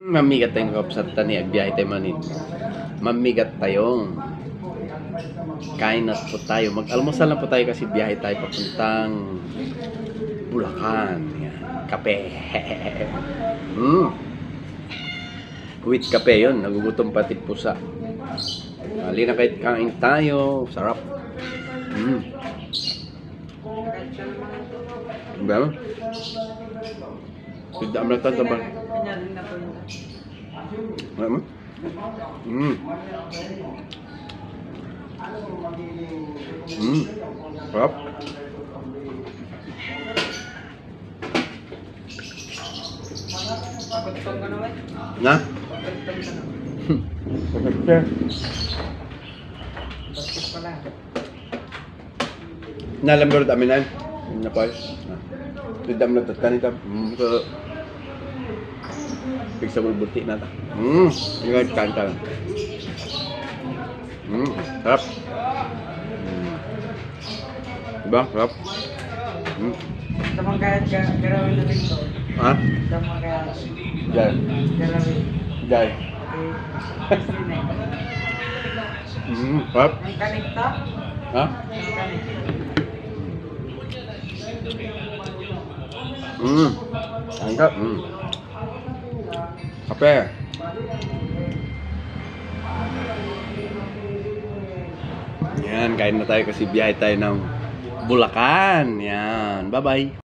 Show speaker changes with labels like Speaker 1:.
Speaker 1: Mamigat tayong kapsat tani agbiyahe tayo manin. Mamigat tayong kain na po tayo. Mag-almusal na po tayo kasi biyahe tayo papuntang Bulacan. Yan. Kape. With kape yun. Nagugutom pati pusa. Halina kahit kain tayo. Sarap. Diba? Tidak mo na ito ba? Ano? Sarap. Na? Nalamber dami na. Napal. Tidak mo na ito kanita. Pigsa bulbuti na ta. Ingat kanta. Sarap. Diba? Sarap.
Speaker 2: Tamang kaya garawin natin ito.
Speaker 1: Ha?
Speaker 2: Tamang kaya
Speaker 1: Jai.
Speaker 2: garawin.
Speaker 1: Jai. Sarap.
Speaker 2: Ang kanig to?
Speaker 1: Ha?
Speaker 2: Ang kanig.
Speaker 1: Angkat. Kape. Yan, kain na tayo kasi biyahe tayo ng Bulacan. Yan. Bye-bye.